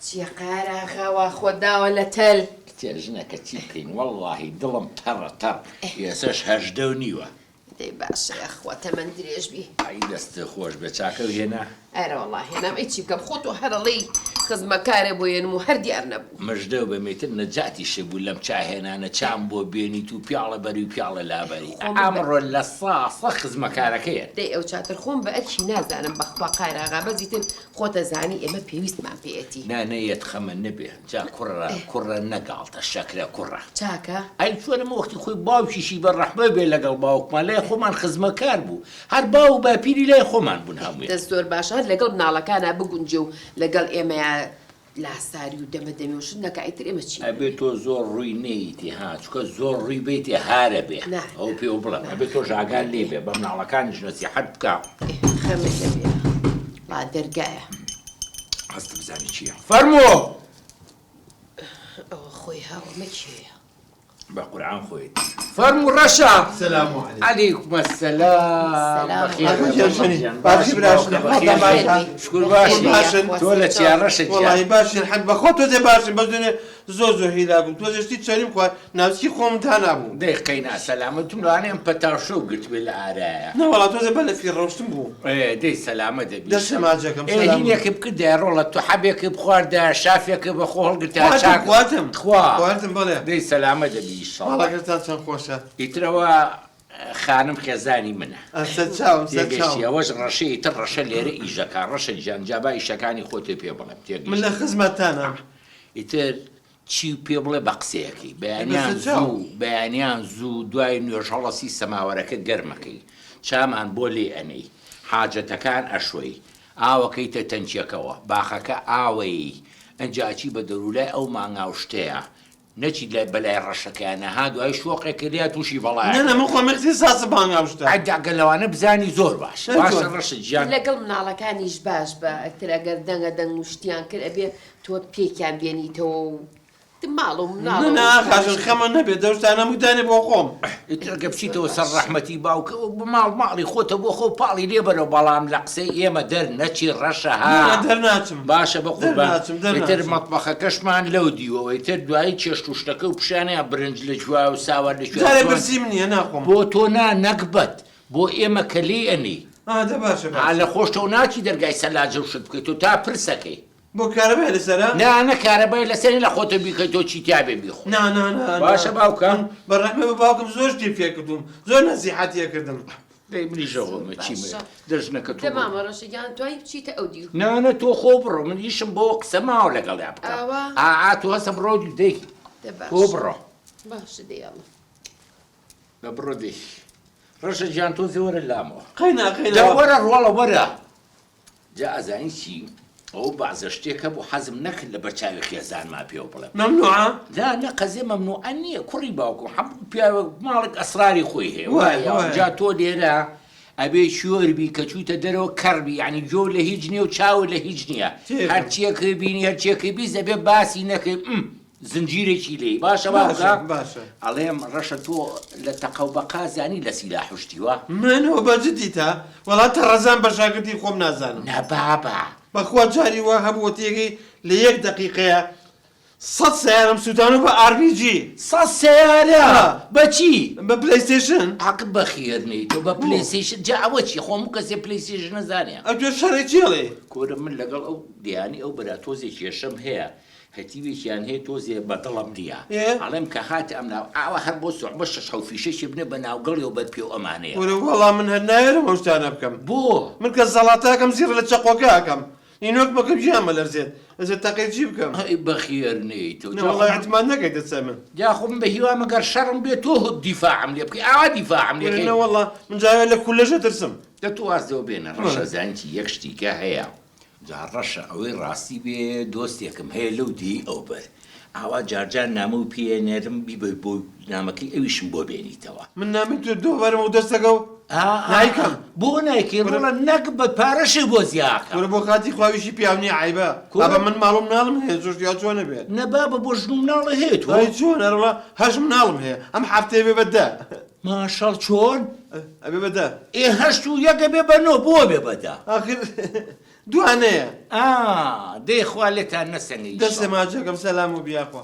چی قارەغاوە خۆداوە لە تەل تێژنەکە چی بکەین وەڵڵاهی دڵم تەڕەتەڕ ئێسەش 8:30 دەی باشەیە خۆتە من درێژبی ئای دەستە خۆش بە چاکە و هێنا ئەرە وەڵڵا هێنام ئەی چی بکەم خۆت و هەرەڵی خزمەکارە بۆ ێنم و هەر دیار نەبوو مژدە و بەمێتر نەجاتی شەبوو لەم چاهێنانە چام بۆ بێنیت و پیاڵە بەری و پیاڵە لابەری ئامڕۆ لە ساسە خزمەکارەکەیە دەی ئەو چاتر خۆم بە ئەرکی نازانم بەخوا قایراغا بەزیتر خۆتە زانی ئێمە پێویستمان پێەتی نانەیەت خەمە نەبێ جا کوڕە نەگاڵتە شەکرە کوڕە چاکە ئەی چۆنەمە وەختی خۆی باوکیشی بەڕەحمە بێ لەگەڵ باوکمان لای خۆمان خزمەکار بوو هەر باو باپیری لای خۆمان بوون هەمووی دەست زۆر باشە لەگەڵ مناڵەکانە بگونجێ و لەگەڵ ئێمەیە لاساری و دەمەدەمی و شت نەکە ئیتر ئێمە چی ئەبێ تۆ زۆر ڕووی نەیتی ها چکە زۆر ڕووی بێتی هارە بێ ئەو پێ و بڵێ ئەبێ تۆ ژاگال لێ بێ بە مناڵەکانیش نەسیحەت بکە خەمە دەبێ وا دەرگایە هەستە بزانی چییە فەرمۆ ئەوە خۆی هاوەمە کێیە بە قورعان خۆیت فەرموو ڕەشە سلام عەلەیکوم ئەسسەلام شکر باشن تۆ لە چیا ڕەشە وەڵی باشی حەمد بەخۆ تۆزێ باشن بەدونێ زۆر هیلا بوو تۆزشتی چەریم خوارد ناوچی خۆم تا نابوو دەیقەینا سەلامەتم لەوانەیەم پەتاشۆ گرت بێ لە ئارایە نەوەڵا تۆزێ بە لە فیر ڕۆشتم بوو دەی سەلامە دەبی دەستە ماجەکەم هینێکی بکردای ڕۆڵە تۆ حەبێکی بخواردە شافێکی بەخۆ هەڵگرتا خواردم خواردم بڵێ دەی سەلامە دەبی وەڵاگەتان چەند خۆشە ئیترەوە خانم خێزانی منە ئەوەش ڕەشەی تر ڕەشە لێرە ئیژەکە ڕەشە جانجابا ئیشەکانی خۆتی پێ بڵێم تێگەی من لە خزمەتانم ئیتر چی پێ بڵێ بە قسەیەکی بەیانیان زوو دوای نوێژهەڵەسی سەماوەرەکە گەرمەکەی چامان بۆ لێ ئەنەی حاجەتەکان ئەشۆی ئاوەکەیتە تەنچیەکەوە باخەکە ئاوەی ئەنجاچی بە دەرولای ئەو مانگاوشتەیە نەچی لای بەلای ڕەشەکەیانە ها دوای شۆقێکە لیا تووشی بەڵای من خۆمەختی ساسە بانگاوشتە ئەگەلەوانە بزانی زۆر باش باشە ڕەشە گیان لەگەڵ مناڵەکانیش باش بە ئەتر ئەگەر دەنگە دەنگ وشتیان کرد ئەبێ تۆت پێکیان بێنیتەوە و ماڵ و ناخاشن خەمە نەبێت دەشتانە مودانێ بۆ خۆم ئیترگە بچیتەوە سەر ڕەحمەتی باوکە بە ماڵی خۆتە بۆ خۆ پاڵی لێبەرەوە بەڵام لە قسەی ئێمە دەرنەچی ڕەشە ها دەرناچم باشە بە قوربانتر مەطبەخەکەشمان لەو دیوەوەی تر دوایی چێشت و شتەکە و پیشانەیە برنج لە جووا و ساوار لە برسیم نییە ناخۆم بۆ تۆ نەکبەت بۆ ئێمە کە لێ ئەنی لە خۆشتە و ناچی دەرگای سەلاجە و شت بکەیت و تا پرسەکەی بۆ کارەبای لەسەرە نانە کارەبای لەسەری لە خۆتە بیکەیتەوە چیتیابێ بیخۆ باشە باوکەم بەڕەحمە بە باوکم زۆر شتی پێ کردوم زۆر نەسیحەتیە کردم دەی منیژەوەمە چی دەژنەکە تۆ مامە ڕەشەگیان توای بچیتە ئەو دیو نانە تۆ خۆ بڕۆ من ئیشم بۆ قسە ماوە لەگەڵیا بکە تۆ هەسە بڕۆ دەی تۆ بڕۆ باشە دەیاڵە بە بڕۆ دەی ڕەشە گیان تۆ زۆرە لامەوە قەینا وەرە ڕۆڵە وەرە جا ئەزانی چی ئەو بازە شتێکە بۆ حەزم نەکرد لە بەرچاوی خێزان ما پێوە بڵێم مەمنوعە لا نە قەزێ مەمنوعە نییە کوڕی باوکم هەموو پیاوە ماڵێک ئەسراری خۆی هەیە جا تۆ لێرە ئەبێ شوێربی کە چووتە دەرەوە کەڕبی ینی جۆ لە هیچ نییە و چاوە لە هیچ نییە هەرچیەکە بینی هەرچیەکە بی دەبێ باسی نەکەی زنجیرێکی لێ باشە باوکە ئەڵێم ڕەشە تۆ لە تەقەو بەقا زانی لە سیلاح شتیوە منەوە بەجددی تا وڵاتە ڕەزان بە شاگردی خۆم نازانم نەبابە بەخوا جاری وا هەبووە تێگەی لە 1 دقیقەیە 100 سیارم سووتان و بە RPG 100 سیارە بەچی بە پلەیستێشن عەقب بەخێرنەی تۆ بە پلەیستێشن جا ئەوە چی خۆم کەسێ پلەیستێشن نەزانێ ئەو توێ شەڕی چێڵێ کۆرە من لەگەڵ ئەو دیانی ئەو بەرا تۆزێک کێشەم هەیە هەتیوێکیان هەیە تۆزێ بەدڵم نییە ئەڵێم کە هاتە ئەم ناو ئاوە هەر بۆ سوح بە 6 فیشەشی بنە بە ناوگەڵی و بەد پێ و ئەمانەیە وەڵام من هەر نایێرم ئەو شتانە بکەم بۆ من کە زەڵاتاکەم زیڕ لە چەقۆکەکەم اینۆک بەکەم ژیان مەلەرزێت ئەزێت تەقەی چی بکەم بەخێرنەی تۆ وەڵای احتیمال نەکەیت دەچە من جا خۆم بە هیوا مەگەر شەڕم بێت تۆ دیفاعم لێ بکەی ئاوا دیفاعم لێ بکەی وەڵا من جاوێت لە کولەژە ترسم دەتۆ وازدەوە بێنە ڕەشە زانکی یەک شتیکە هەیە جا ڕەشە ئەوەی ڕاستی بێ دۆستێکم هەیە لەو دی ئەو بەر ئاوا جارجار نامە و پێێنێرم بیبی بۆ نامەکەی ئەویشم بۆ بێنیتەوە من نامی تو دۆبەرم و دەستەکە و نایکەم بۆ نایکەی ڕۆڵە نەک بە پارەشی بۆ زیاکە وەرە بۆ خاتی خواویشی پیاونی عیبە بە من ماڵم ناڵم هەیە زۆر یا چۆنە بێت نەبابە بۆ ژنوم ناڵە هەیە تۆ چۆن ئەرڵە هەشم ناڵم هەیە ئەم هەفتەیە بێ بەدە ماشەڵ چۆن ئەبێ بەدە ئێ هەشت و یەکە بێ بە نۆ بۆ بێ بەدا دوانەیە دەیخوا لێتان نەسەنگی دەستە ماچەکەم سەلام و بیاخوا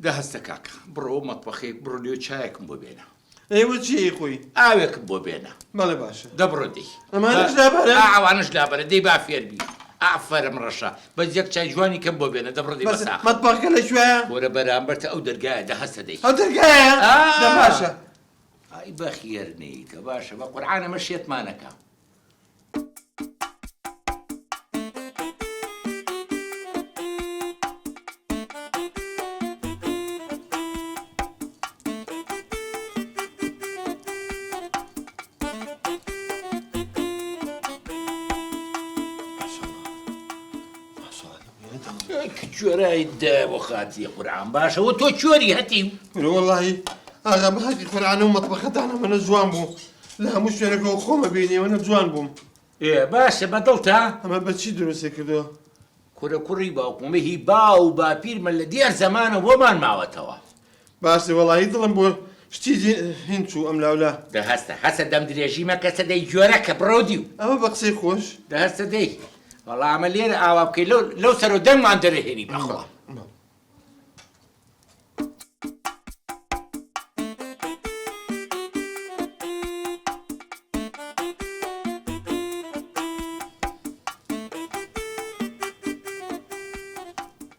دەهستە کاکە بڕۆ مەتبەخێک بڕۆ لێو چایەکم بۆ بێنە ئێوە چی خۆی ئاوێکم بۆ بێنە بەڵێ باشە دەبڕۆ دەی ئەمانش لابەرە ئەوانش لابەرە دەی با فێربی ئافەرم ڕەشە بەس یەک چای جوانی کەم بۆ بێنە دەبڕۆ دەی بەساخ مەتبەخەکە لەکوێیە بۆرە بەرامبەرتە ئەو دەرگایە دەهستە دەی ئەو دەرگایە دە باشە ئای بەخێر نەیتە باشە بە قورعانەمە شێتمانەکە جۆرای دەوە خاتی قورعان باشەوە تۆ چۆری هەتی وەڵڵاهی ئاغا بەحەقی قورعانە و مەتبەخەتانە منە جوان بوو لە هەموو شوێنەکەەوە خۆمە بینی منە جوان بووم باشە بەدڵتا ئەمە بەچی دروستێ کردووە کورە کوڕی باوکومە هی با و باپیرمە لە دیار زەمانە بۆمان ماوەتەوە باشێ وەڵی دڵم بۆ شتی هین چوو ئەم لاولا دەهستە هەسە دەم درێژیمە کەسە دەی جۆرەکە بڕۆدی و ئەمە بە قسەی خۆش دەهستە دەی وەڵامە لێرە ئاوا بکەی لەو سەر و دەنگمان دەرەهێنی بەخوا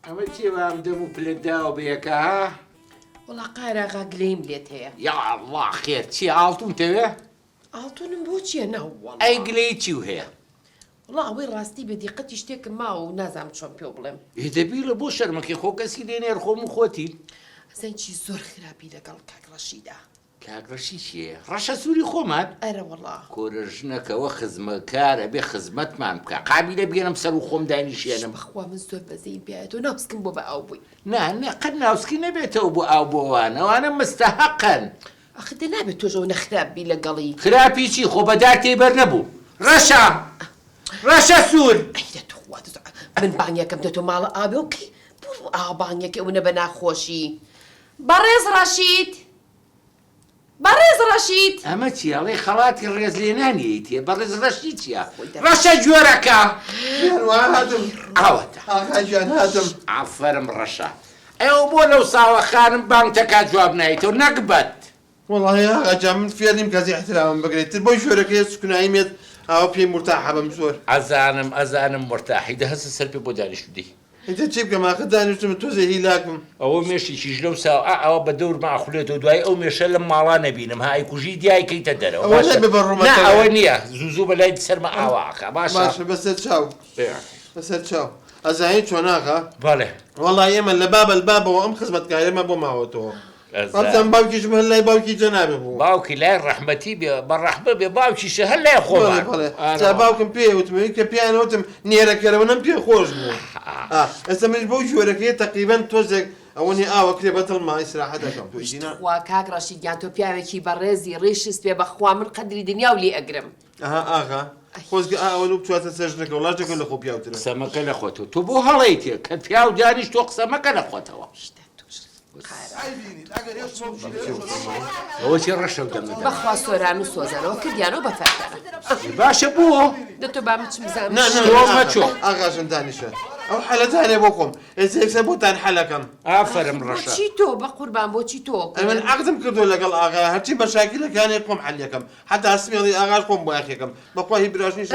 ئەمە چێوام دەم و پلەداوە بەیەکە ها وڵا قایراغا گلەیم لێت هەیە یا الله خێر چی ئاڵتون تەوێ ئاڵتونم بۆ چییە ناوەڵ ئەی گلەی چی و هەیە وڵا ئەوەی ڕاستی بە دیقەتی شتێکم ماوە و نازانم چۆن پێ بڵێم دەبی لە بۆ شەرمەکەی خۆ کەسی لێنێر خۆم و خۆتی زەنجی زۆر خراپی لەگەڵ کاکڕەشیدا کاگڕەشی چیە ڕەشە سووری خۆمان ئەرە وەڵا کۆرەژنەکەەوە خزمەکارە بێ خزمەتمان بکە قابلە بگەێنم سەر و خۆم دانیشێنم بەخوا من زۆر بەزەی بیایەتەوە ناوسکم بۆ بە ئاو بووی نه قەت ناوسکی نەبێتەوە بۆ ئاو بۆوانەوەوانە مستەحەقەن ئەخ دە نابێت تۆژەوە نەخراپبی لەگەڵی خراپی چی خۆ بەدار تێبەر نەبوو ڕەشە سوور ئەیدە توخوا من بانگەکەم دێتۆ ماڵە ئاوێ و کەی بوو ئاو بانگەکە ئەوە بە ناخۆشی بەڕێز ڕەشید بەڕێز ڕەشید ئەمە چیاڵێ خەڵاتی ڕێز لێنانیەی تێ بەڕێز ڕەشی چییە ڕەشە جۆرەکە ئاوەتە ئاغاجیان هاتم ئافەرم ڕەشە ئێوە بۆ لەو ساوەخانم بانگ تەکات جواب نایتەوە نەکبەت وەڵی ئاغاجان من فێر نیم کەسی احترامم بگرێت تر بۆی شوێرەکەی سکونایمێت ئاوا پێی مرتاحە بەم زۆر ئەزانم مرتاحی دەهەستە سەر پێ بۆ دانیشتودی ئینجا چی بکەم ئاخە دانیشتم تۆزێ هیلاکم ئەوە مێشتیش لەو ساوە ئەوە بە دەور ماخولێتەوە دوای ئەو مێشە لەم ماڵا نەبینم های کوژی دیایکەیتە دەرەوە ئەوە نییە زوو بە لای سەرمە ئاواکە باشە بەسەر چاو بەسەر چاو ئەزایی چۆناغا بەڵێ وەڵی ئێمە لە بابل بابەوە ئەم خزمەتکارێمە بۆ ماوەتەوە ئەم باوکیشم هەر لای باوکی جەنابێ بوو باوکی لای ڕەحمەتی بێ بە ڕەحمە بێ باوکیشە هەر لای خۆمان جا باوکم پێوتمەوەی کە پیانەوتم نێرەکەرەوە نەم پێ خۆش بوو ئێستا منش بەو جۆرەکەی تەقریبەن تۆزێک ئەوەنی ئاوە کرێ بەتڵما ئیسراحەت دەکەم وا کاک ڕەشیدیان تۆ پیاوێکی بەڕێزی ڕێشست پێ بەخوا من قەدری دنیا و لێ ئەگرم ئاغا خۆزگە ئاوە و بچواتە سەرژنەکە وڵاتەکە لە خۆ پیاوترە قسەمەکە لە خۆتەوە تۆ بۆ هەڵەیتێ کە پیا و دانیش تۆ قسەمەکە لە خۆتەوە ئەوە چی ڕەشە دەمەدا بەخوا سۆران و سۆزانەوە کردیانەوە بەفەردانە باشە بووە دەتۆ با بچم بزانم ئاغاشم دانیشە ئەو حەلەتانێ بۆ خۆم ئێستا بۆتان حەلەکەم ئافەرم ڕەشە بۆچی تۆ بە قوربان بۆچی تۆ من عقدم کردو لەگەڵ ئاغا هەرچی بەشاکیلەکانی خۆم حەلیەکەم حتا سمێڵی ئاغاش خۆم بۆ یاخێکم بەخوا هی براشنیش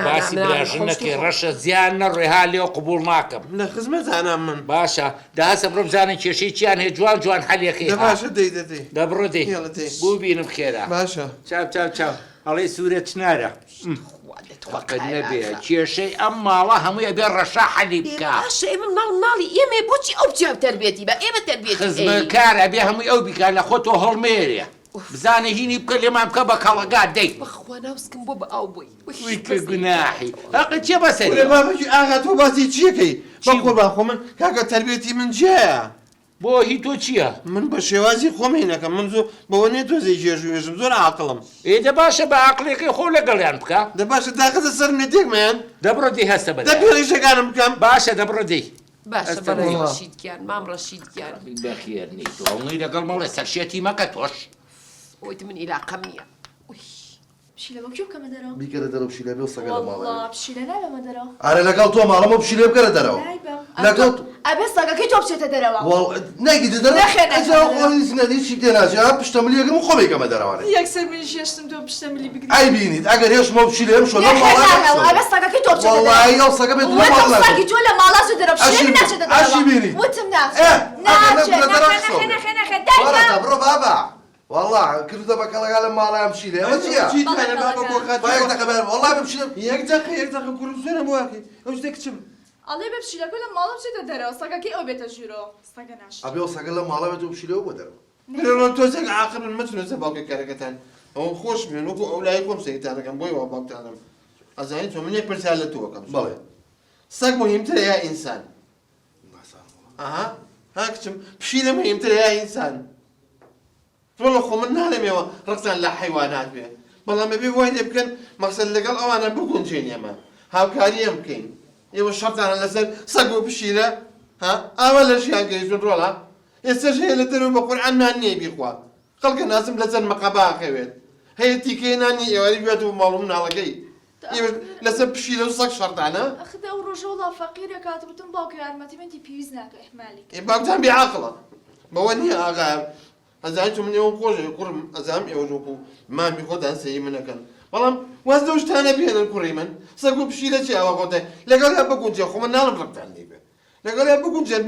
باسی براشنەکەی ڕەشە زیان نەڕێها لێ قبول ناکەم لە خزمەتانم من باشە داهەسە بڕۆ بزانن کێشەی چیان هەیە جوان جوان حەلیەکەی باشە دەی دەبڕۆ دەی بوو بینم خێرا باشە چاو ئەڵێ سوورە چنارە فقط نەبێ کێشەی ئەم ماڵە هەمووی ئەبێ ڕەشا حەلی بکە باشە ئێمە ماڵی ئێمە بۆچی ئەو بچیان تەربێتی بە ئێمە تەربێتی خزمەتکار ئەبێ هەمووی ئەو بیکە لە خۆ تۆ هەڵمێرێ بزانە هینی بکە لێمان بکە بە کەڵەگا دەی بەخوا ناوسکم بۆ بە ئاو بووی کە گوناحی ئەقت چێ بەسەری بابەکی ئاغا تۆ باسی چیەکەی بە قوربان خۆ من کاکە تەربێتی من جێە بۆ هی تۆ چییە؟ من بە شێوازی خۆمینەکەم من زۆر بەوە نێ تۆزی جێژوێژم زۆر عاقڵم ئێدە باشە بە عقلێکی خۆ لەگەڵیان بکە دە باشە داخەتە سەر نێتێکمیان دەبڕۆ دی هەستە بە دەپێڵیشەکانم بکەم باشە دەبڕۆ دی باشە بەڕێ ڕەشیدگیان مام ڕەشیدگیان بەخێر نیت تۆ هەمووی لەگەڵ مەڵێ سەرشێتی مەکە تۆش ئۆی من ئیلاقەم نییە بشيلة بكيو كم درا بیکەرە دەرەوە پشیلە بێ و سەگە لە والله ماڵەوە بشيلة لا بما درا ئارە لەگەڵ تۆ ماڵەمە پشیلە بکەرە دەرەوە لەگەڵ أبي صاقة كي توب شتا درا نەگیدە دەرەوە نەدی چی تێناچێ پشتەمەلیەکەم خۆ بێکەمە دەرەوانێ يكسر من شيشتم تو بشتملي بقدر ئەی بینیت ئەگەر هێشتمە پشیلەم شۆ لە ماڵە أبي صاقة كي توب شتا درا والله ئەو سەگە بێت لە وانت ماڵە صاقي جوا لا مالا زدرا بشيلة ناشة درا عشي بيني. وتم أنا ناشة بدرا نخ صوبي. دايما بڕۆ بابا والله کردە بە کەڵەکە لە ماڵیان پشیلە ئەوە چییە؟ چی توانێ بابا بۆ با یەک خاطر دەقە بێن والله بپشیلم یەک دقە کوڕم زۆرە بواکەی ئەو شتێک چم الله بشيلة كل مالا بشتا درا صاقة كي أو بيتا جورو صاقة ناشة ئەبێ ئەو سەگە لە ماڵە بێت و پشیلەوە بۆ دەرەوە لەڕۆ تۆزێک عاقل من مەتونە باوکە کارەکەتان ئەوە خۆش بێن وەکو ئەو لای خۆم سەیتانەکەم بۆی وا باوکتانم ئەزانیت تۆ من یەک پرسیار لە تۆکەم بەڵێ سەگ مهمترە یا ئینسان ئاها ها کچم پشیلە مهمترە یا ئینسان والله خۆ من نالێمەوە ڕقسان لە حیوانات بێ بەڵام بێ وای لێ بکەن مەقسەد لەگەڵ ئەوانە بگونجێن ئێمە هاوکاری ئەم بکەین ئێوە شەڕتانە لەسەر سەگ و پشیلە ها ئاوا لە ژیان گەیشتون ڕۆڵە ئێستاش هەیە لە دەرەوە بە قورئان نان نییە بیخوا خەڵکە ناسم لەسەر مەقەبا ئەخەوێت هەیە تیکەی نانی ئێواری بێت و ماڵ و مناڵەکەی ئێوە لەسەر پشیلە و سەگ شەڕتانە أخذ أو رجع والله فقير يا كاتب تم باقي عرمتي من تي بيوزناك إحمالك باوکتان بێعاقڵە بەوە نییە ئاغا ئەزانیت من ئێوە خۆشە کوڕم ئەزام ئێوە وەکو مامی خۆتان سەیی منەکەن بەڵام واز لەو شتانە بێنن کوڕی من سەگ و پشیلە چی ئەوە خۆتە لەگەڵ یا بگونجێ خۆ من ناڵم ڕقتان لێ بێ لەگەڵ یا بگونجێن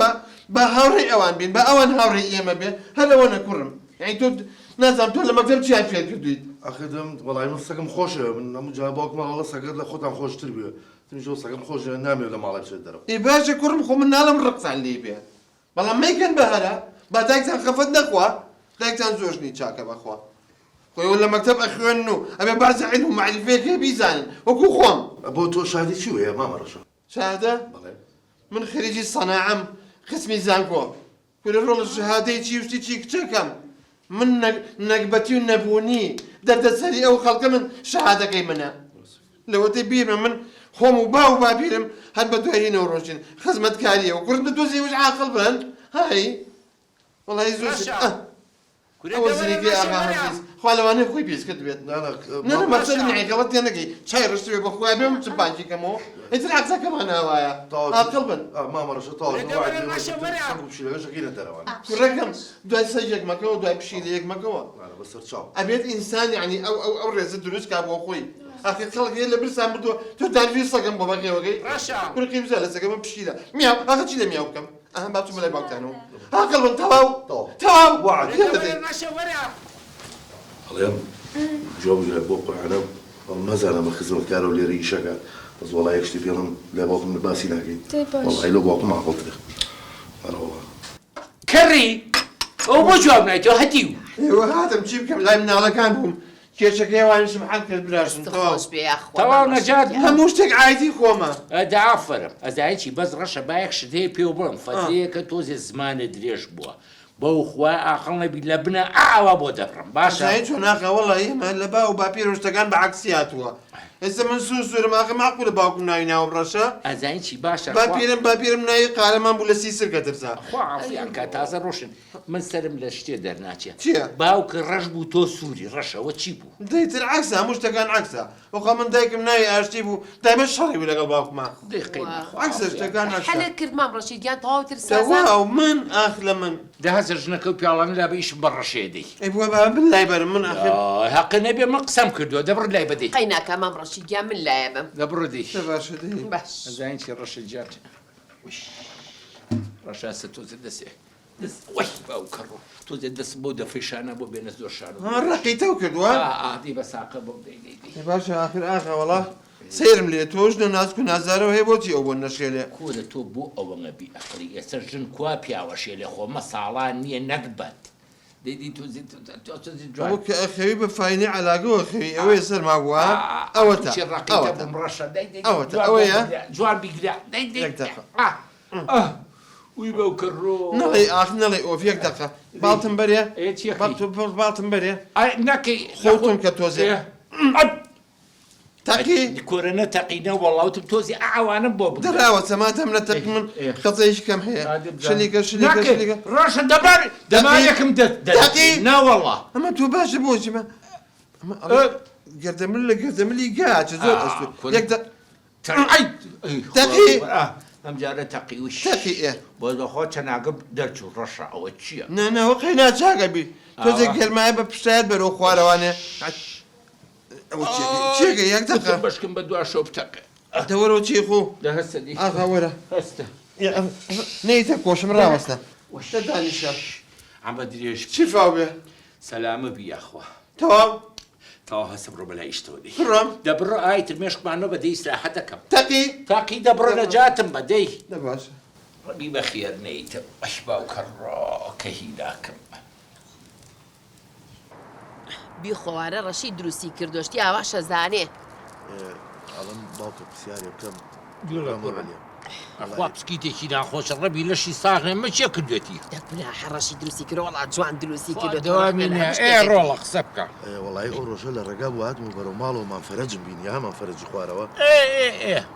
بە هاوڕێی ئەوان بین بە ئەوان هاوڕێی ئێمە بێ هەر ئەوەنە کوڕم یعنی تۆ نازانم تۆ لە مەکتەب چیان فێر کردویت ئەخدم وەڵای من سەگم خۆشە من هەموو جا باوکم ماڵە سەگەت لە خۆتان خۆشتر بێ تمیش ئەو سەگەم خۆش نامێت لە ماڵی بچێت دەرەوە ئێ باشە کوڕم خۆ من ناڵم ڕقتان لێ بێ بەڵام مەیکەن بە هەرە با دایکتان خەفەت نەخوا دایکتان زۆرشنی چاکە بەخوا خۆی لە مەکتەب ئەخوێن و ئەبێ بازە عیلم و معریفەیەکێ بیزانن وەکو خۆم بۆ تۆ شادی چی وەیە مامە ڕەشە شهادە بەڵێ من خريجي صناعة قسمي زانكو كل الرول الشهادة شي وشتي شي كتشكم من نقبتي ونبوني دردسري أو خلق من شهادة كيمنا لو تبير من هم وباو بابيرم هل بدو هنا وروشين خدمة كارية وكرت بدوزي وش عاقل بهن هاي والله يزوج أول زريقي أغا هربيز خوالا وانا خوي بيز كتبت لا مقصد معي غلط أنا كي شاي رشتوي بخويا بيم تبانجي كمو أنت العكس كمان هوايا عاقل مامە ڕەشە تاوە پشیلەکە شەکینە دەرەوە كركم دواء سجق مكوا دواء بشيليك مكوا بەسەر چاو أبيت إنسان يعني أو رئيس الدروس كابو أخوي أخي خلق يلا برسام بدو تعرفي صقم بابا وقي رشا كل قيم زالة صقم بشيلة مياو أخذ شيلة مياو كم أهم بابتو ملاي باكتانو عقل من تواو وعد رشا ورع هەڵێم جواب بگرە بۆ قورعانە نەزانم بە خزمەتکارە و لێرە ئیشەکە بەس وەڵای یەک شتی پێڵم لە باوکم باسی ناکەین وەڵای لە باوکم عاقڵترە ئەرەوە كري او بو جواب نايتو هاتيو ايوه هذا مجيب كم لا من على كانهم كيشك يا وين سمحان كبراشن خۆش بێ یاخوا تەواو نەجات هموشتك عادي خوما داعافرم ئەزایکی بەس ڕەشە باەک شتەیە پێ بڵم فەتەیەکە تۆزێ زمانە درێژ بووە بەو خوا ئاقڵ نەبی لە بنە ئاوا بۆ دەبڕم باشە زين شو ناقة والله إيه لبا وبابير واشتغل بعكسيات هو هسه من سوسور ما معقول باكم ناينا وبرشا ئەزانکی باشە بابيرم ناي قال ما بولا سيسر كترسا خواعافیان کا تازە ڕۆشن من سرم لە شتێ دەرناچێت چییە؟ باوکە ڕەش بوو تۆ سووری ڕەشەوە چی بوو دايت العكسة مش تكان عكسة وقام من دايكم ناي اشتيبو دايما الشري ولا قلب باكم ما عكسة تكان عكسة حەلت کرد مام ڕەشید گیان تەواو ترسازە تواو من اخلا من داهزە ژنەکە و پیاڵان لا بەیش بەڕەشێدەی ايوه بابا بالله يبر من اخر حەق نەبێ من قسەم کردووە دەبڕ لای بەدەی قەیناکە مام ڕەشید گیان من لایە بم دەبڕدی باش دي باش ئەزانکی ڕەشە جات ڕەشاسە تۆزە دەسێ وەی باو کەڕۆ تۆزێ دەست بۆ دەفیشانە بۆ بێنە زۆر شار رقيته وكدوا ئادی بە ساقە بۆ بدەیدەی باشا اخر اخر والله سيرم لي توش ناس كنا زارو هي بوتي او نشيله کۆرە تۆ بۆ ئەوەنە بی ئەقلی ئێستا ژن کوا پیاوەشێ لێ خۆمە ساڵان نییە نەکبەت دەیدی هو اخوي بفايني علاقه اخوي او يسر ما هو اوتا ڕقیتە بم ڕەشە جوان بیگرا وی بەو کەڕۆ نڵی ئاخ نڵی ئۆفیەک دەقە باڵتم بەرێ باڵتم بەرێ نەکەی خۆتم کە تۆزێ تاقی کۆرە نەتەقینە وەڵاوتم تۆزی ئاوانم بۆ دراوە سەماتەم نەتەق من قەزەیش کەم هەیە شلیکە شلیکە ڕۆشە دەبار دەمایەکم دەقی ناوەڵا ئەمە تۆ باشە بۆچی گردەمل لە گردەملی گاچ زۆر ئەسپێ یەک تەقی ئەم جارە تەقی وش تەقی بۆ دەخۆ چەناگە دەرچوو ڕەشە ئەوە چییە؟ نەوە قەی ناچاکە بی تۆزێک گەرمایە بە پشتایەت بەرەو خوارەوانێ چێگە یەک دەقە بەشکم بە دوا شۆ بتەقێ دەوەرەوە چی خۆ دەهەستە دی ئاغا وەرە هەستە نەیتە کۆشم ڕاوەستە وەشتە دانیشە ئەمە درێژ چی فاو بێ سەلامە بیاخوا تەواو تاوا هەستم ڕۆ بەلای ئیشتەوە دی بڕۆم دەبڕۆ ئایتر مێشکمانەوە بەدەی ئیسراحەت دەکەم تەقی تاقی دەبڕۆ نەجاتم بەدەی نە باشە ڕەبی بەخێر نەیتە ئەش باوکە ڕۆکە هیلاکەم بیخۆوارە ڕەشی دروستی کردوشتی ئاوا شەزانێ ئەڵم باوکە پرسیارێ بکەم ئەخوا پسکیتێکی ناخۆشە ڕەبی لەشی ساغێ مەچێ کردوێتی دەبنا حەڕەشی دروستی کرد وڵات جوان دروستی کرد دەوامینە ئێ ڕۆڵە قسە بکە وڵی ئەو ڕۆژە لە ڕێگا بوو هاتم و بەرەو ماڵەوە مامفەرەجم بینی ها مامفەرەجی خوارەوە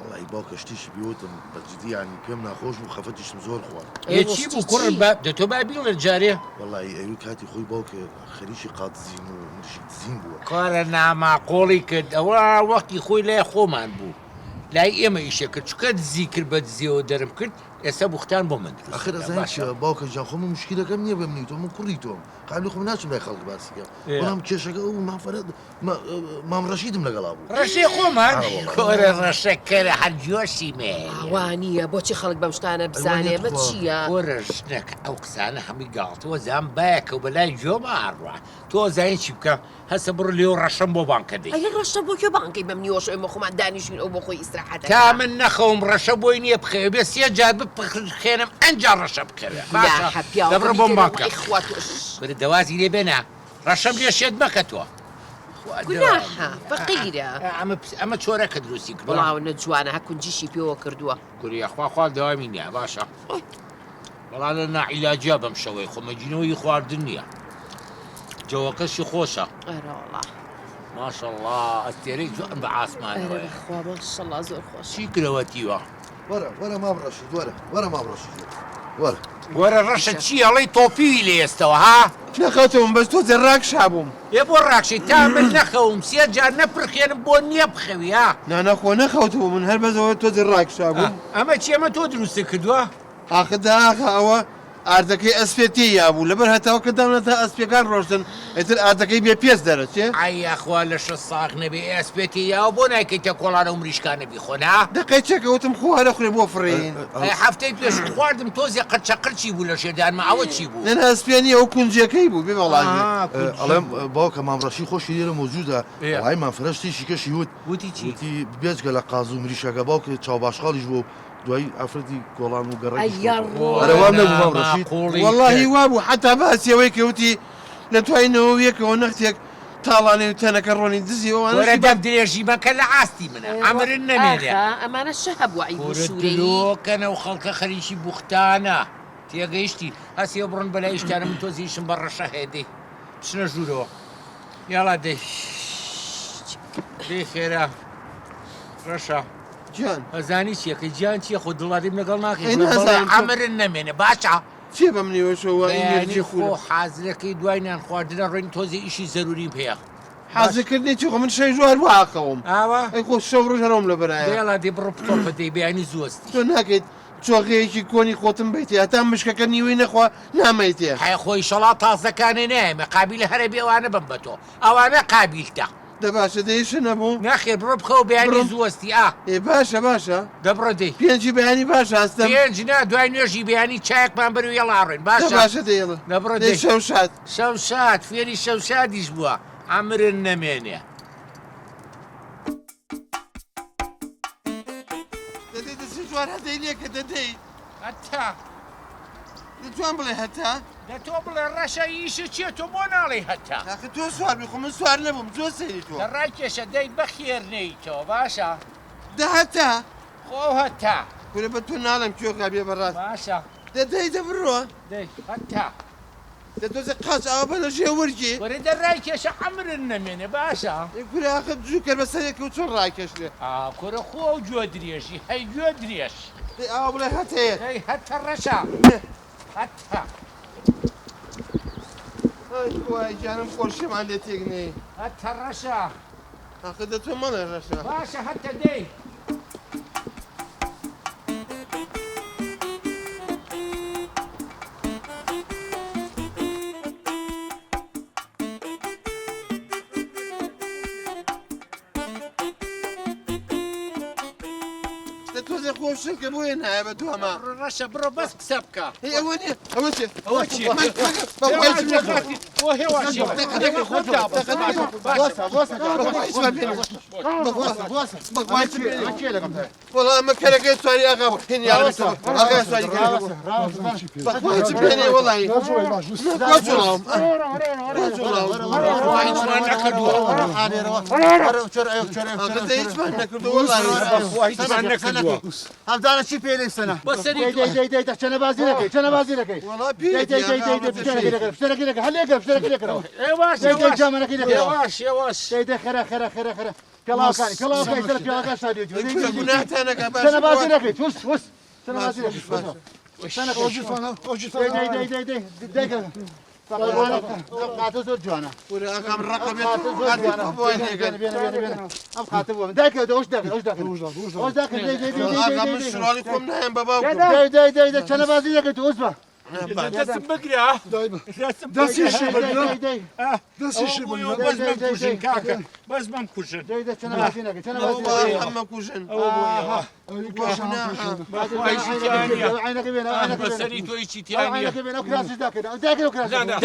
وڵی باوکە شتیشی بیوتم بەجددی ینی پێم ناخۆش بوو خەفەتیشم زۆر خوارد چی بوو کوڕ دەتۆ بابیڵ لە جارێ وڵی ئەوی کاتی خۆی باوکە خەریکی قاتزین و مرشی دزین بووە کارە ناماقۆڵی کرد ئەوە وەختی خۆی لای خۆمان بوو لای ئێمە ئیشە کرد چکە دزی کرد بە دزیەوە دەرم کرد ئێستا بوختان بۆ من ئەخر ئەزانیە باوکە جان خۆم مشکلەکەم نییە بمنی تۆ من کوڕی تۆم قابلی خۆم ناچم لای خەڵک باسیکە بەڵام کێشەکە ئەو مافەرەت مام ڕەشیدم لەگەڵا بوو ڕەشی خۆمان کۆرە ڕەشەکەرە هەرجۆشی مێ وانییە بۆچی خەڵک بەم شتانە بزانێ مە چییە؟ وەرەشنەک ئەو قسانە هەمی گاڵتەوە زان باەکە و بەلای جۆمە ئاڕوە تۆ زانین چی بکە هەسە بڕ لێو ڕەشەم بۆ بانکە دەی ئەگەر ڕەشە بۆ کێ بانکەی بەم نیوەش ئێمە خۆمان دانیشتین ئەو بۆ خۆی ئیستراحەتە تا من نەخەوم ڕەشە بۆی نییە بخەوێ بێ سێ جار بخێنم ئەنجا ڕەشە بکەوێ دەبڕ بۆم بانکە برە دەوازی لێ بێنە ڕەشەم لێ شێت مەکە تۆ گوناحە فەقیرە ئەمە چۆرەکە دروستی کرد بڵاو نەجوانە هەکونجیشی پێوە کردووە کوری خوا داوامی نییە باشە بەڵام لە ناعیلاجیا بەم شەوەی خۆمەجینەوەی خواردن نییە جەوەکەشی خۆشە ماشەڵڵا ئەستێرەی جوان بە ئاسمانەوە ماشەڵڵا زۆر خۆش چی کرەوەتیوە وەرە مام ڕەشید وەرە مام ڕەشید وەرە وەرە ڕەشە چی ئەڵەی تۆپیوی لێ ئێستەوە ها نەخەوتەوەم بەس تۆ جەڕاک شابووم ێ بۆ ڕاکشی تا من نەخەوم سێ جار نەپڕخێنم بۆ نییە بخەوی ها نانەخۆ نەخەوتەوە من هەر بەزەوە تۆ جەڕاک شابووم ئەمە چی ئەمە تۆ دروستە کردووە ئاخدا ئەوە ئاردەکەی ئەسپێتی یابوو لەبەر هەتاوە کە دامنێتە ئەسپەکان ڕۆشتن ئەتر ئاردەکەی بێ پێست دەرەچێ ئایاخوا لە شە ساغ نەبێ ئەسپێتی یا بۆ نایکەیتە کۆڵانە و مریشکانە بیخۆنا دقەی چێکەوتم خۆوارە خوێ بۆ فڕین هەفتەی پێش خواردم تۆزی قەرچەقرچی بوو لە شێدانمە ئەوە چی بوو نەنە ئەسپێنی ئەو کونجەکەی بوو بێ بەڵامی ئەڵێم باوکە مامڕەشی خۆشی لێرە مۆجوودە وای مامفرەشتیشی کەشی وت وتی چی وتی بێجگە لە قاز و مریشەکە باوکە چاوباشقاڵیش بوو دوای ئافرەتی گۆڵان و گەڕەوام نەبوو مامڕەشید واللهی وابوو حتا باسیەوەی کەوتی لە توایەوەیەکەوە نەختێک تاڵانێ و تەنەکە ڕۆنی دزیەوە دەم درێژی بەکە لە ئاستی منە ئەمرن نەمێنێ ئەمانە شەهە بووە ئیبوورەکەنە و خەڵکە خەریکی بوختانە تێگەیشتی هەسیە بڕن بەلای شتانە من تۆزیشم بە ڕەشە هێدەی بچنە ژوورەوە یاڵا دەی دەی خێرا ڕەشە گیان ئەزانی چیەکەی گیان چیە خۆ دڵادیم لەگەڵ ناکەین ئەمرن نەمێنێ باشە چێ بەم نیوەشەوە ئەنێرجی خۆ حازرەکەی دوای نان خواردنە ڕۆین تۆزی ئیشی زەروری پێە حازرکردنی چی خۆ من شەی ژوار بۆ ئاقەوم ئاوا ئەی خۆ شەو ڕۆژ هەرۆم لە بەرایە دێڵا دێ بڕۆ پتۆ بەدەی بەیانی زوەستی تۆ ناکەیت چۆغەیەکی کۆنی خۆتم بیتێ هەتا مشکەکە نیوەی نەخوا نامەیتێ حی خۆی شەڵا تازەکانێ نایمە قابل هەرە بێوانە بم بە تۆ ئەوانە قابلتە دەباشە دەیشە نەبوو ناخێر بڕۆ بخەوە بەیانی زوەستی ئا ئێ باشە دەبڕۆ دەی پێنجی بەیانی باشە هەستم پێنج نا دوای نوێژی بەیانی چایەکمان بەر و یەڵاڕێن باشە دەیڵە دەبڕۆ دەی شەو شاد شەو شاد فێری شەو شادیش بووە ئەمرن نەمێنێ دەدەی دەسی جوار هەدەی لێکە دەدەی هەتا جوان بڵێ هەتا دە تۆ بڵێ ڕەشە ئیشە چیە تۆ بۆ ناڵێ هەتا ناکە تۆ سوار بخۆ من سوار نەبووم جۆ سەیری تۆ ڕای کێشە دەی بەخێر نەیتەوە باشە دە هەتا خۆ هەتا کورە بە تۆ ناڵم کێوکا بێ بەڕاست باشە دەدەی دەبڕۆ دەی هەتا دەدۆزە قاچ ئەوە بە لە ژێ وەرگی وەرە دەڕای کێشە ئەمرن نەمێنێ باشە کورە ئاخر جوو کرد بە سەرێکە و چۆن ڕاکێشرێ کورە خۆ و گوێ درێژی هەی گوێ درێژ دەی ئاوا بڵێ هەتەیە دەی هەتا ڕەشە هەتا ئەی خوای گیانم خۆشیمان لێ تێکنێ هەتا ڕەشە أخذته من الرشا باشا حتى دي توزي خوش كبوين هاي بدوها ما رشا برو بس بسبكة هي أولي أولي أوتشي والله ما كان قيت سؤالي أغاب هني على أغاب سؤالي بخوات بيني والله قاتلهم قلت يسمع نكردو والله هذا شي بيلي سنة بس دي انا بازي لك انا بازي لك والله دي بشترك هل دي جامنا كده يا واش دي خرا كلا كان بيلا كان سادي قناعت أنا كباش انا بازي لك وس انا بازي لك أنا اوجي دي قاتل زور جوانا ولا أقام الرقم داك وش داك أقام الشرالي لكم نايم باباكم دي انا بازي لك توسبه جسم بقري ها داس الشيء بس بمكوشن كاكا بس بمكوشن دي انا بازي لك والله محمد كوجن عينك بينا بس ريتو ايشي تاني عينك بينا وكراس داك وكراس داينا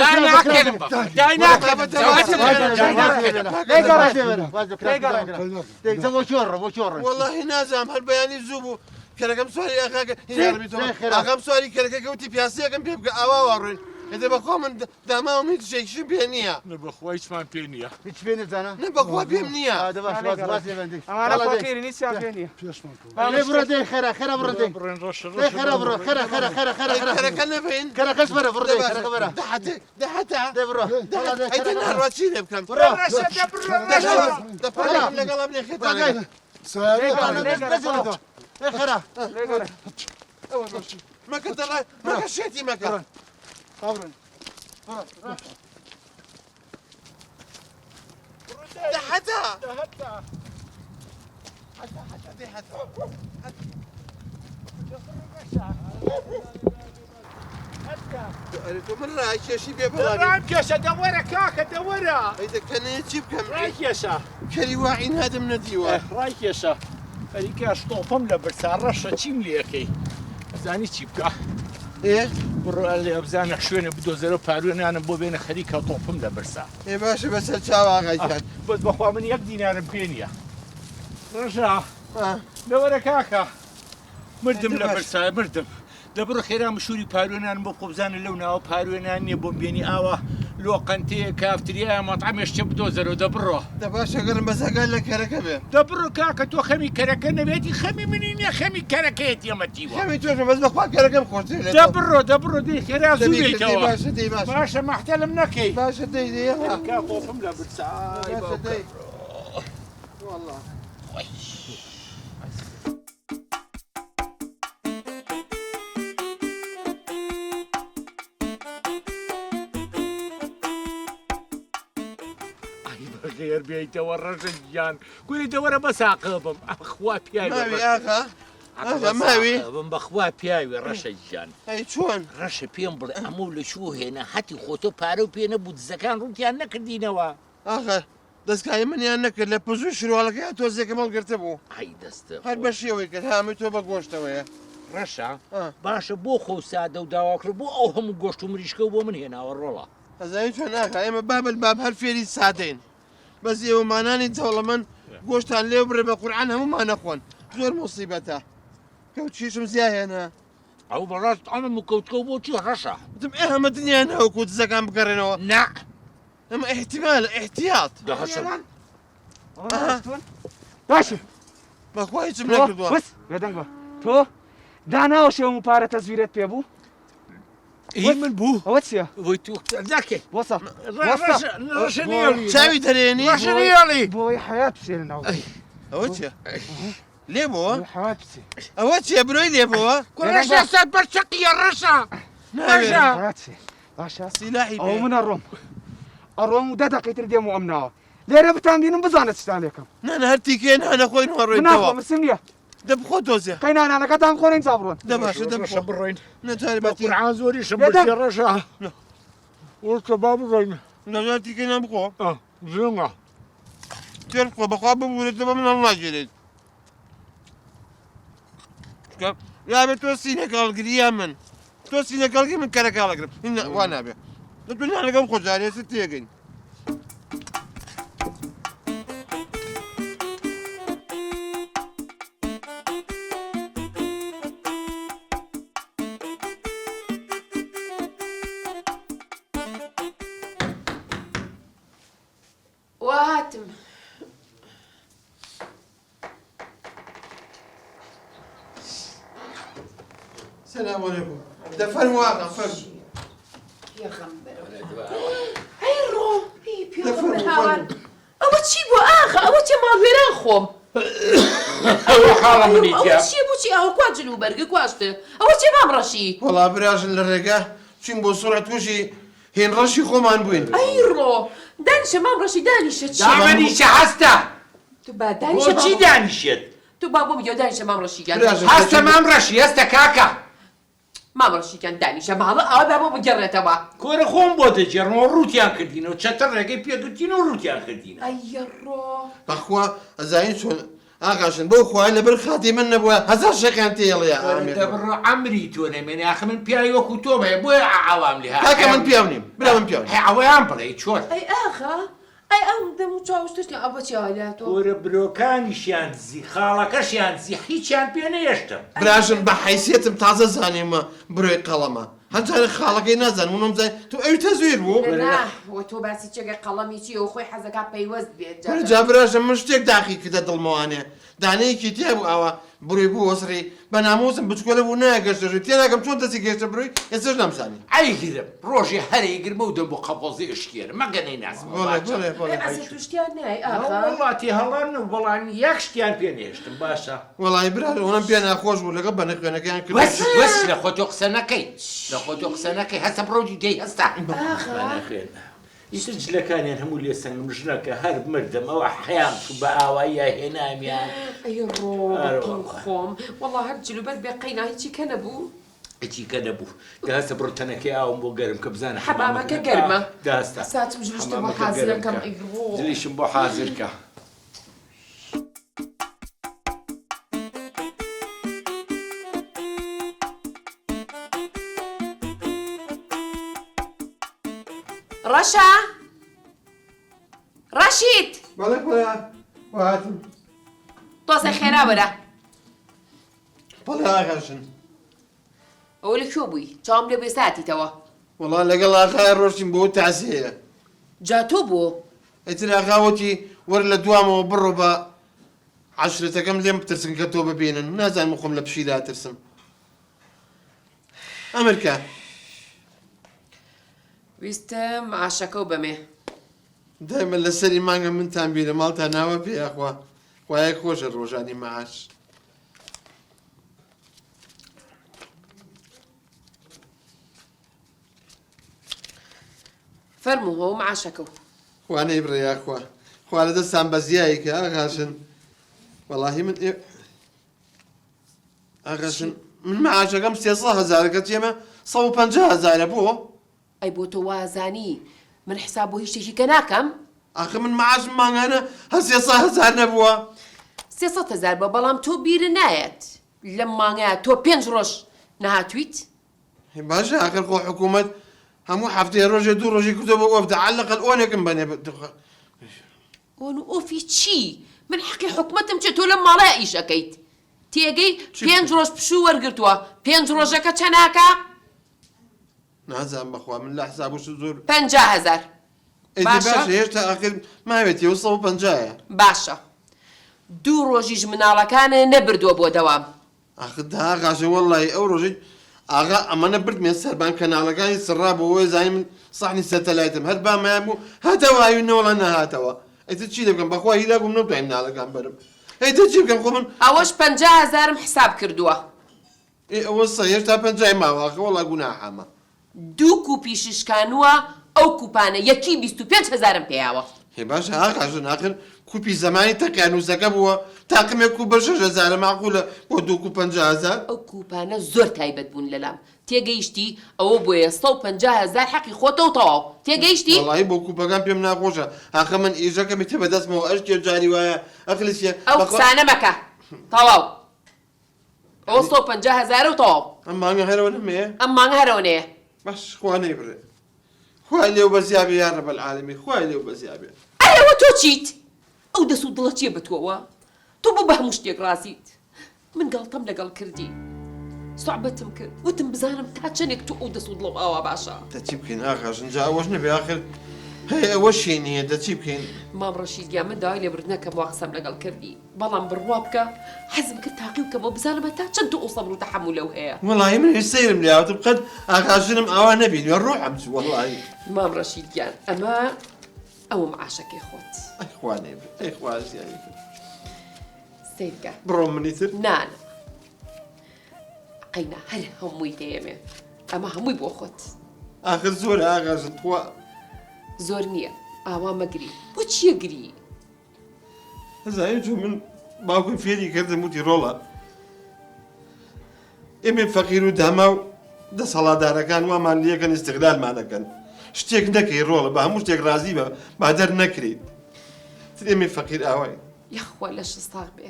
والله نازم هالبياني الزوبو كركم سؤالي أخاك هي عربي توما أخام سؤالي كركم كوتي بياسية كم بيبقى أواورين إذا بخوا من دماهم هيك شيء شو بينيا نبخوا ايش ما بينيا هيك بين زانا نبخوا بينيا هذا باش بندي انا فقير نسي عفيني ليه برودي خير برودي ليه خير كركنا فين خير كسبر برودي خير برا دحته ده برو أنت نهروتشي بكم ده فرق من قلبني خيطان خير ما كنت ما كشيتي ما كنت دحتها قالت من رايك يا شي بيبغى رايك يا دورة كاكا دورة إذا كان يجيب كم رايك يا شا كري واعين هذا من الديوان رايك يا شا هذيك اشطوفم لبرسا رشة تشيم ليكي زاني تشيبكا إيه برو اللي ابزان شوينه بدو زرو بارون انا بو بين خريكه طوفم لبرسا إيه باشا بس الشاوى غايتان بس بخوا من يك دينار بينيا رجع دورة كاكا مردم لبرسا مردم دبر خيرا مشوري بارونان بو قبزان اللون او بارونان يبون بيني اوا لو قنتي كافتريا مطعم يشتب دوزر دبره باشا قال بس قال لك ركبه دبرو كاكا تو خمي كركن بيتي خمي منين يا خمي كركيت يا متيوا خمي توش بس بخوا كركب خوتي دبرو دي خيرا زوي توا باشا دي باشا باشا محتلم نكي باشا دي يلا كاكو خملا بتساي باشا دي والله غير بيته الرجال قولي دورة بس عقبهم اخوا بياي ماوي اخا ماوي بخوا بياي رشجان اي شلون رش بيم بر امول شو هنا حتى خوتو بارو بينا بود زكان روتي انك دينوا اخا دەستکای منیان نەکرد لە پزوو شروواڵەکەی تۆزێکە مەڵ گرتە بوو هەی دەستە هەر بەشیەوەی کرد هامی تۆ بە گۆشتەوەیە ڕەشە باشە بۆ خۆ سادە و داواکرد بۆ ئەو هەموو گۆشت و مریشکە و بۆ من هێناوە ڕۆڵە ئەزایی چۆن ناکە ئێمە بابل باب هەر فێری سادەین بەس ئێوەمانانی دەوڵەمەند گۆشتان لێو بڕێ بە قورعان هەمومان نەخۆن زۆر مۆسیبەتە کەوتشیشم زیاهێنا ئەو بەڕاست ئەمە مکەوتکە بۆچی ڕەشە وتم ئێمە دنیا نەوەکو دزەکان بگەڕێنەوە نا ئەمە احتیمال احتیاط باشە بەخوا هیچم نەکردووە بس بێدەنگ بە تۆ داناوە شێوە و پارە تەزویرت پێ بوو هی من بوو ئەوە چییە بۆی تو داکێ وەسە ڕەشەنیڵی چاوی دەرێنی ڕەشەنیڵی بۆی حیات بسێنەوە ئەوە چیە لێ بۆ حیات بسێ ئەوە چیە برۆی لێ بۆ ڕەشە سەد بەرچەقیە ڕەشە ناوێ حیات بسێ باشە سیلاحی ئەو منە ڕۆم ئەڕۆم و 10 دقیقەی تر دێم و ئەم ناوە لێرە بتانبینم بزانێت شتان لێکم نانە هەر تیکێن هەنە خۆی ناخۆ نوەڕۆیتەوە مسم نییە دەبخۆ تۆزێ قەینانانەکەتان خۆرین چاڕۆن دەباشە دەبخۆ بڕۆین نەتوانێت باتی قورعان زۆریشم بێدەن. بەچێ ڕەشە وڵکە با بڕۆین نەزان تیکەی نان بخۆ زۆنگە تێر بخۆ بەخوا ببوورێتەوە من هەڵ ناگیرێت یابێت تۆ سینەکەڵگریە من تۆ سینەکەڵگی من کەرەکاڵەگرم وا نابێ دەتو نانەکەم خۆجارێست تێگەین وهاتم السلام عليكم دفن واقع فرش يا خمبر عيرو بيبي دفن هاوان أو تشيبو آخا أو تشيبو ويران خوم حاڵە منی أو تیا تشيبو تشي أو كواجلو برقي كواجته أو تشيبو أمرشي والله براژن لە ڕێگە چین بۆ سوڕەت تووشی هێن ڕەشی خۆمان بووین عيرو دانشة ما أمرشي دانشة تشي دامەنیشە هەستە تبا بۆ دانشة چی دانیشێت تبا بوم يو دانشة ما أمرشي كان هەستە مام ڕەشی هەستە کاکە ما أمرشي كان دانشة ما هذا أو بابو مجرتها کۆرە خۆم بۆ دەجێڕنەوە ڕوتیان کردینەوە چەتەر ڕێگەی پێگرتینەوە ڕوتیان کردینە عيرو بەخوا ئەزانین چۆن ئاقاشن بۆ خوای لەبەر خاتی من نەبووە هەزار شەکان تێڵەیە دەبڕ ئەمری تۆ نەمێنێ ئاخ من پیاوی وەکو تۆ بەیە بۆیە ئاوام لێ کاکە من پیاونیم برا من پیاونیم ئەوەیان بڵێ چۆن أي آخا أي أم دمو تشاوشتني أبا تشاولاتو کۆرە برۆکانیشیان زی خاڵەکەشیان زی هیچیان پێ نەهێشتم براژن بە حیسێتم تازە زانیمە بڕۆی قەڵەمە هەنجارە خاڵەکەی نازان منم زای تو ئەوی تەزویر بوو لا وتو باسي تشجع قلمي تشي وخوي حزقا بيوزد بيت جا براژن من شتێک داخی کردە دڵمەوانێ دانەیەکی تێ بوو ئەوە بڕووی بوو وەسڕی بە نامۆسم بچکۆلە بوو ناگەشتەژی تێناکەم چۆن دەستی گەشتە بڕووی ئێستش نامزانی ئەیگرم ڕۆژی هەرەی گرمە و دەم بۆ قەپۆزی ئشکێرە مەگەنەی ناسم توشتيان ناي آخا وڵاتی هەڵان و بەڵام یەک شتیان پێ نێشتم باشە وەڵی برا ئەوەم پێ ناخۆش بوو لەگە بە نەخوێنەکەیان کرد وەس لە خۆ تۆ قسە نەکەی لە خۆ تۆ قسە نەکەی هەستە بڕۆجی دەی هەستا ئیتر جلەکانیان هەموو لێ سەنگم ژنەکە هەر مردم ئەوە حیام بە ئاوایی هێنامیان أي الروب خوم والله هرجلو بل بقينا هيك كان أبو هیچی کە نەبوو داهستە بڕتەنەکەی ئاوم بۆ گەرم کە بزانە حمامەکە گەرمە داهستە ساتم جلوشتە بۆ حازرەکەم ئەیڕۆ دلیشم بۆ حازرکە رشا رشيد بەڵێ بڵێ وهاتم تۆزە خێرا وەرە بەڵێ ئاغاشن ئەوە لە کوێ بووی چاوم لێ بێساتیتەوە وەڵا لەگەڵ ئاغای ڕۆژین بۆ تاسەیە جا تۆ بۆ ئیتر ئاغاوەتی وەر لە دوامەوە بڕۆ بە عەشرەتەکەم لێم بترسن کە تۆ ببینن نازانم خۆم لە پشیدا ترسم ئەمریکا ویستم عاشەکە و بەمێ دایمە لەسەری مانگە منتان بیرە ماڵتان ناوە پێیاخوا خوایە خۆشە ڕۆژانی مەعاش فەرموو هەوم عاشەکە و خوانەی بڕێیاخوا خوا لە دەستان بەزیایی کە ئاغاشن وەڵاهی من ئاغاشن من مەعاشەکەم 300,000 تێمە 150,000 بۆ ئەی بۆ تۆ وازانی من حساب بۆ هیچ شتێکی کە ناکەم ئاخە من مەعاشم مانگانە هەر 300,000 نەبووە 300,000 بە بەڵام تۆ بیرە نایەت لەم مانگایە تۆ 5 ڕۆژ نەهاتویت باشە ئاخر خۆ حکوومەت هەموو هەفتەیە ڕۆژێ دوو ڕۆژی کردو بە ئۆفدا عەلەقەل ئۆنێکم بەنێ ئۆن و ئۆفی چی من حەقی حکومەتم چێت تۆ لەم ماڵەیە ئیشەکەیت تێگەی 5 ڕۆژ پشوو وەرگرتووە 5 ڕۆژەکە چەناکە نازانم بەخوا من لە حسابوش زۆر 50,000 باشە هێشتا ئاخر ماوێت 150 باشە دوو ڕۆژیش مناڵەکانە نەبردووە بۆ دەوام ئاخر داغاشە وەڵی ئەو ڕۆژی ئاغا ئەمەە بردمێ سەربان کەناڵەکانی سڕا بۆەوەی زانی من ساحنی سەتەلایتم هەر بامیان بوو هاتەوە ئاوینەوەڵە نەهاتەوە ئەیتر چی دەبکەم بەخوا هیلاگوم نەتوانین ناڵەکان بەرم ئەیتر چی بکەم خۆ من ئەوەش 50,000 حساب کردووە ئەوە هێشتا 50 ماوەخە وەڵا گوناحامە دوو کوپی ششکانووە ئەو کوپانە یەکی 25,000 پێیاوە هی باشە ئاغاژن ئاخر کوپی زەمانی تەقیانوسەکە بووە تاقمێک و بە 6,000 معقولە بۆ 250,000 ئەو کوپانە زۆر تایبەت بوون لەلام تێگەیشتی ئەوە بۆ ئێستا و 50,000 حەقی خۆتەوە تەواو تێگەیشتی وڵی بۆ کوپەکان پێم ناخۆشە ئاخە من ئیژەکەمی تێ بەدەستمەوە ئەشتێ جاری وایە ئەخلیسیە ئەو قسانە مەکە تەواو ئەوە 150,000 و تەواو ئەم مانگە هەرەوە نمێ ئەم مانگە هەرەوەنەیە باش خوا نەیبڕێ خوای لێو بەزیابێ یا ڕەب العالەمین خوای لێو بەزیابێ ئەوە تۆ چیت ئەو دەست و دڵە چیە بتووەوە تۆ بۆ بە هەموو شتێک ڕازیت من گاڵتەم لەگەڵ کردی سوعبەتم کرد وتم بزانم تا چەندێک تو ئەو دەست و دڵم ئاوا باشە دەچی بکەین ئاغاژن جا ئەوەش نەبێ ئاخر هەیە ئەوە شی نییە دەچی بکەین مام ڕەشیدگیان من داوای لێبردنەکەم وا قسەم لەگەڵ کردی بەڵام بڕوا بکە حەزم کرد تاقی بکەمەوە بزانم تا چەند تو سەبر و تەحەمولەو هەیە وڵی من هیچ سەیرم لێوتم قەت ئاغاژنم ئاوا نەبینی ڕۆحم چوو وەڵی مام ڕەشیدگیان ئەمە ئەوە معاشەکەی خۆت ئەی خوا نەیبێ ئەی خوا زیانی کرد سیرگە بڕۆ منی تر نانە قەینا هەر هەمووی دەیەمێ ئەمە هەمووی بۆ خۆت آخر زۆر ئاغاژت خوا زۆر نییە ئاوا مەگری بۆ چییە گری هەزای چوو من باوکم فێری کردم وتی ڕۆڵە ئێمە فەقیر و داما و دەسەڵاتدارەکان وامان لەکەن ئیستیغلالمانەکەن شتێک نەکەی ڕۆڵە بە هەموو شتێک رازی بە با دەر نەکرێت ئێمە فەقیر ئاوای یەخوا لە شستاق بێ